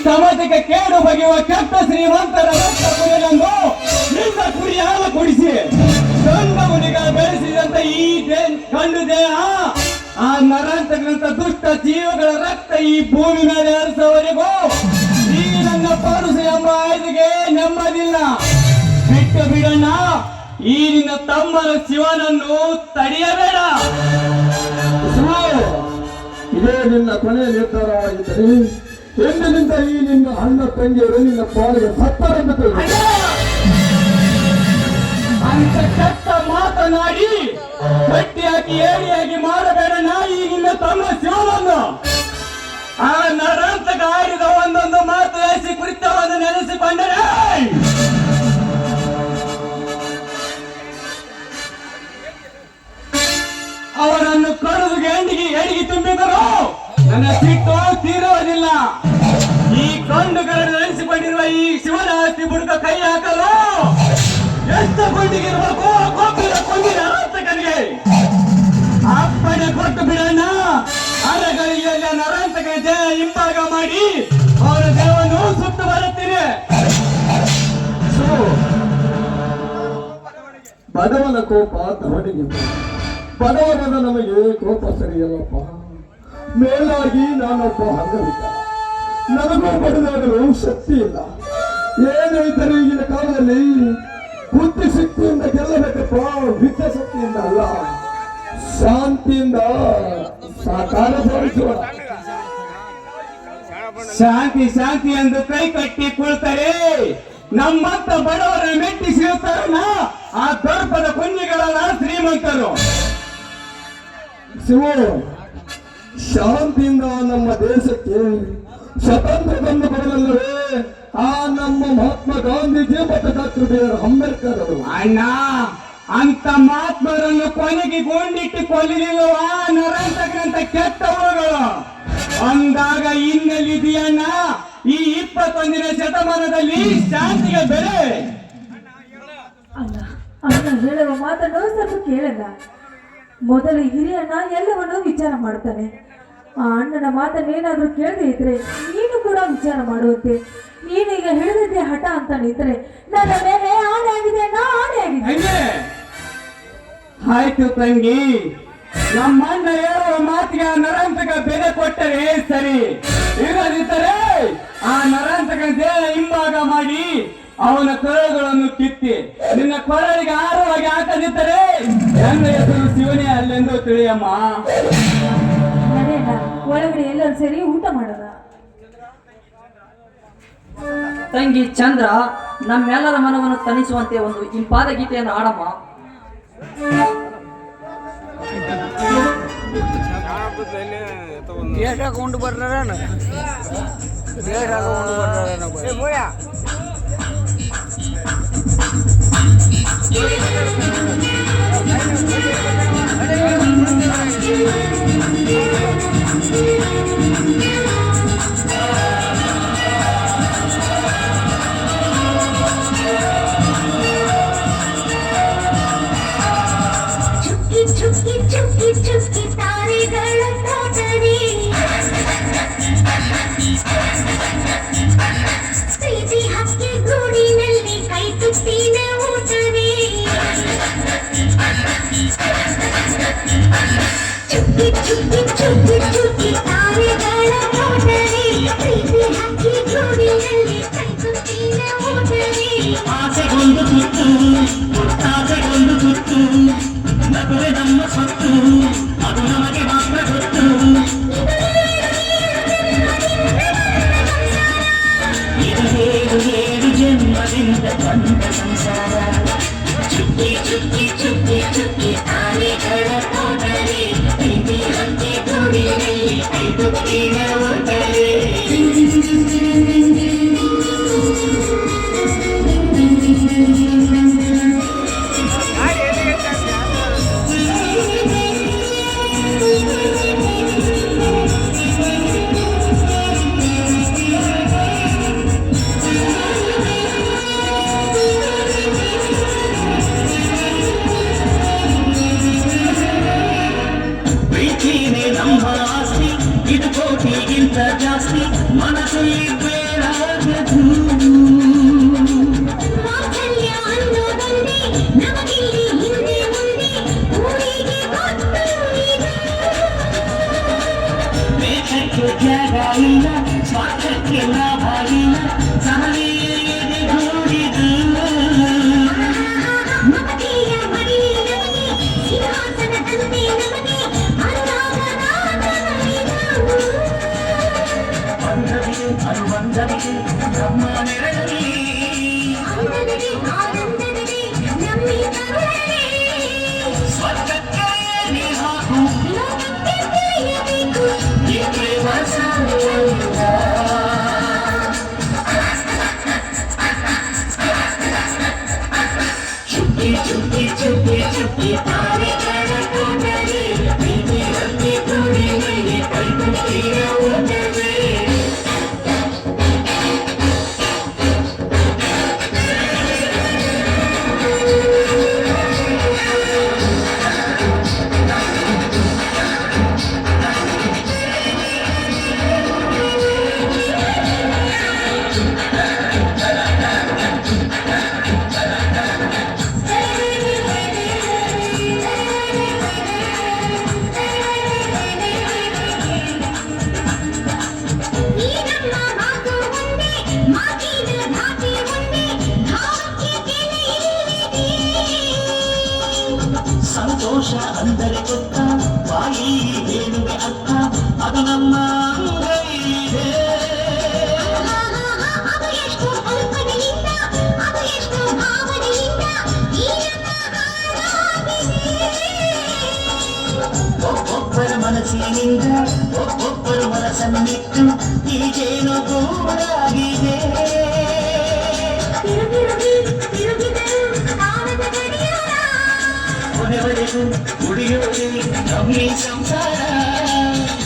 ಸಮಾಜಕ್ಕೆ ಕೇಡು ಬಗೆಯುವ ಕೆಟ್ಟ ಶ್ರೀಮಂತರ ರಕ್ತ ಕುಡಿಯಲೆಂದು ನಿನ್ನ ಕುರಿ ಹಾಲು ಕುಡಿಸಿ ಗಂಡ ಮುನಿಗ ಬೆಳೆಸಿದಂತ ಈ ಗಂಡು ದೇಹ ಆ ನರಾಂತಕ್ಕಂಥ ದುಷ್ಟ ಜೀವಗಳ ರಕ್ತ ಈ ಭೂಮಿ ಮೇಲೆ ಹರಿಸೋವರೆಗೂ ಈ ನನ್ನ ಪರುಸು ಎಂಬ ಆಯ್ದಿಗೆ ನೆಮ್ಮದಿಲ್ಲ. ಬಿಟ್ಟು ಬಿಡಣ್ಣ, ಈ ನಿನ್ನ ತಮ್ಮನ ಶಿವನನ್ನು ತಡೆಯಬೇಡ. ಇದೇ ನಿನ್ನ ಕೊನೆಯ ನಿರ್ಧಾರವಾಗಿದ್ದರೆ ಎಂದಿನಿಂದ ಈ ನಿನ್ನ ಅಣ್ಣ ತಂಗಿಯರು ನಿನ್ನ ಪಾಲಿಗೆ ಸತ್ತರೆಂದು ಅಂತ ಕೆಟ್ಟ ಮಾತನಾಡಿ ಗಟ್ಟಿಯಾಗಿ ಏಳಿಯಾಗಿ ಮಾಡಬೇಡ. ಈ ನಿನ್ನ ತಮ್ಮ ಶಿವನನ್ನು ಆ ನರಾಂತಕ ಆಡಿದ ಒಂದೊಂದು ಮಾತು ಎಸಿ ಕುರಿತವನ್ನು ನೆನೆಸಿಕೊಂಡರೆ ಅವರನ್ನು ಕಡಿದು ಎಡಿಗೆ ತುಂಬಿದರು ನನ್ನ ಸಿಟ್ಟು ತೀರುವುದಿಲ್ಲ. ಈ ಕಂಡುಗಳನ್ನು ನೆನೆಸಿಕೊಂಡಿರುವ ಈ ಶಿವನ ಆಸ್ತಿ ಬುಡಕ ಕೈ ಹಾಕಲು ಎಷ್ಟು ಗುಂಡಿಗಿರಬೇಕು ಗೊತ್ತಿಲ್ಲ ಕೊಂದಿನ ನರಾಂತಕನಿಗೆ ಅಪ್ಪಣೆ ಕೊಟ್ಟು ಬಿಡೋಣ. ಅರಗಳಿಗೆ ನರಾಂತಕ ದೇಹ ಹಿಂಭಾಗ ಮಾಡಿ ಅವರ ದೇಹವನ್ನು ಸುಟ್ಟು ಬರುತ್ತೀನಿ. ಬಡವನ ಕೋಪ ಧವಣಿಗೆ, ಬಡವನಾದ ನಮಗೆ ಕೋಪ ಸರಿಯಲ್ಲಪ್ಪ. ಮೇಲಾಗಿ ನಾನೊಬ್ಬ ಅಂಗವಿಕ, ನನಗೂ ಬಡದಾಗಲು ಶಕ್ತಿ ಇಲ್ಲ. ಏನು ಇದ್ದರೆ ಈಗಿನ ಕಾಲದಲ್ಲಿ ಬುದ್ಧಿ ಶಕ್ತಿಯಿಂದ ಗೆಲ್ಲಬೇಕಪ್ಪ, ವಿದ್ಯೆ ಶಕ್ತಿಯಿಂದ ಅಲ್ಲ. ಶಾಂತಿಯಿಂದ ಕಾರ್ಯಸಾಧಿಸುವ. ಶಾಂತಿ ಶಾಂತಿ ಎಂದು ಕೈ ಕಟ್ಟಿ ಕುಳ್ತಾರೆ. ನಮ್ಮಂತ ಬಡವರ ಮೆಟ್ಟಿಸಿರುತ್ತಾರಲ್ಲ ಆ ದರ್ಪದ ಕುಂಜಿಗಳಲ್ಲ ಶ್ರೀಮಂತರು. ಶಿವ, ಶಾಂತಿಯಿಂದ ನಮ್ಮ ದೇಶಕ್ಕೆ ಸ್ವತಂತ್ರ ತಂದು ಬರಲಲ್ಲವೇ ಆ ನಮ್ಮ ಮಹಾತ್ಮ ಗಾಂಧೀಜಿ ಮತ್ತು ಡಾಕ್ಟರ್ ಬಿ ಆರ್ ಅಂಬೇಡ್ಕರ್ ಅವರು. ಅಣ್ಣ, ಅಂತ ಮಹಾತ್ಮರನ್ನು ಕೊನೆಗೆ ಗೊಂಡಿಟ್ಟು ಕೊಲ್ಲಿರುವ ನರಾಂತಕಂತ ಕೆಟ್ಟವರುಗಳು ಅಂದಾಗ ಇನ್ನೆಲ್ಲಿದೆಯಣ್ಣ ಈ 21ನೇ ಶತಮಾನದಲ್ಲಿ ಶಾಂತಿಗೆ ಬೆಲೆ? ಅಲ್ಲ, ಅಣ್ಣ ಹೇಳುವ ಮಾತನ್ನು ಸ್ವಲ್ಪ ಕೇಳಲ್ಲ. ಮೊದಲು ಹಿರಿಯಣ್ಣ ಎಲ್ಲವನ್ನೂ ವಿಚಾರ ಮಾಡ್ತಾನೆ. ಆ ಅಣ್ಣನ ಮಾತನ್ನೇನಾದ್ರೂ ಕೇಳದೆ ಇದ್ರೆ ನೀನು ಕೂಡ ವಿಚಾರ ಮಾಡುವಂತೆ. ನೀನೀಗ ಹೇಳಿದ್ರೆ ಹಠ ಅಂತ ನಿಂತರೆ ನನ್ನ ಮೇಲೆ ಆಣೆ ಆಗಿದೆ ಅಣ್ಣ, ಆಣೆ ಆಗಿದೆ. ಆಯ್ತು ತಂಗಿ, ನಮ್ಮಣ್ಣ ಹೇಳುವ ಮಾತಿಗೆ ಆ ನರಾಂತಕ ಬೆಲೆ ಕೊಟ್ಟರೆ ಸರಿ. ಇರದಿದ್ದರೆ ಆ ನರಾಂತಕ ದೇಹ ಹಿಂಭಾಗ ಮಾಡಿ ಅವನ ಕೊರಳುಗಳನ್ನು ಕಿತ್ತಿ ನಿನ್ನ ಕೊರಳಿಗೆ ಆರವಾಗಿ ಹಾಕದಿದ್ದರೆ ನನ್ನ ಹೆಸರು ಶಿವನೇ ಅಲ್ಲೆಂದು ತಿಳಿಯಮ್ಮ. ಒಳಗಡೆ ಎಲ್ಲರೂ ಸೇರಿ ಊಟ ಮಾಡೋಣ. ತಂಗಿ ಚಂದ್ರ, ನಮ್ಮೆಲ್ಲರ ಮನವನ್ನು ತಣಿಸುವಂತೆ ಒಂದು ಇಂಪಾದ ಗೀತೆಯನ್ನು ಹಾಡಮ್ಮ. ಕೊಂಡು ಬರ್ರ ಚುಕ್ಕಿ ಚುಕ್ಕಿ ಚುಕ್ಕಿ ತಾರೆಗಳ ತೋಟರಿ ಪ್ರೀತಿ ಹಕ್ಕಿ ಗೂಡಿನಲ್ಲಿ ಕೈ ತುತ್ತಿನ ಊಟರಿ. ಚುಕ್ಕಿ ಚುಕ್ಕಿ ಚುಕ್ಕಿ ಚುಕ್ಕಿ ತಾರೆಗಳ ತೋಟರಿ ಪ್ರೀತಿ ಹಕ್ಕಿ ಗೂಡಿನಲ್ಲಿ ಕೈ ತುತ್ತಿನ ಊಟರಿ. ಆಸೆಗೊಂದು ತುತ್ತು, ಆಸೆಗೊಂದು ತುತ್ತು, ನಗುವೆ ನಮ್ಮ ಸೊತ್ತು, ಅದು ನಮಗೆ ಮಾತ್ರ ಗೊತ್ತು. ಇದು ಏಳು ಏಳು ಜನ್ಮದಿಂದ ಬಂದ ಸಂಸಾರ. ಚುಕ್ಕಿ ಚುಕ್ಕಿ ಚುಕ್ಕಿ ಚುಕ್ಕಿ ತಾರೆಗಳ ತೋಟರಿ ಪ್ರೀತಿ ಹಕ್ಕಿ ಗೂಡಿನಲ್ಲಿ ಕೈ ತುತ್ತಿನ ಊಟರಿ. ಎಲ್ಲ ಬಾಗಿನ ಸಮನೆಯ ಎದೆಗೂಡಿದು ಮಮತೆಯ ಮಡಿಲೇ ನಮಗೆ ಸಿಂಹಾಸನದಂತೆ ನಮಗೆ ಬಂಧವಿದೆ ಅನುಬಂಧವಿದೆ ನಮ್ಮ ನೆರಳಲ್ಲಿ ಆನಂದವಿದೆ ನಮ್ಮಿ ಕರುಣೆ ಸ್ವರ್ಗಕ್ಕೆ ನೀ ಹಾಕು ಲೋಕಕ್ಕೆ ತಿಳಿಯಬೇಕು ಈ ಪ್ರೇಮ ಸಂಬಂಧ ಚುಕ್ಕಿ ಚುಕ್ಕಿ ಚುಕ್ಕಿ ಚುಕ್ಕಿ ತಾರೆಗಳ ಕೋಟರಿ ಪ್ರೀತಿ ಹಕ್ಕಿ ಗೂಡಿನಲ್ಲಿ ಕೈಗುತ್ತಿರ ಓಟವೇ ಈ ನಮ್ಮ ಮಾತು ಒಂದೇ ಮಾತಿನ ಧಾಟಿ ಒಂದೇ ಭಾವಕ್ಕೆ ಬೆಲೆ ಇಲ್ಲಿದೆ ಸಂತೋಷ ಅಂದರೆ ಗೊತ್ತ ಬಾಯಿ ಹೇಳುವೆ ಅರ್ಥ ಅದು ನಮ್ಮ ಅಂಗೈಯಿದೆ ಅದು ಎಷ್ಟು ಕಲ್ಪನೆಯಿಂದ ಅದು ಎಷ್ಟು ಭಾವನೆಯಿಂದ ಈ ನಮ್ಮ ಹಾಡಾಗಿದೆ ಒಬ್ಬೊಬ್ಬರ ಮನಸ್ಸಿನಿಂದ ಒಬ್ಬೊಬ್ಬರು ಮನಸ್ಸನ್ನಿಟ್ಟು ಈಗೇನು ಗೂಡಾಗಿದೆ ತಿರುಗಿದರು ಕಾಲದ ಗಡಿಯಾರ ಕೊನೆವರೆಗೂ ಉಳಿಯೋದೆ ನಮ್ಮಿ ಸಂಸಾರ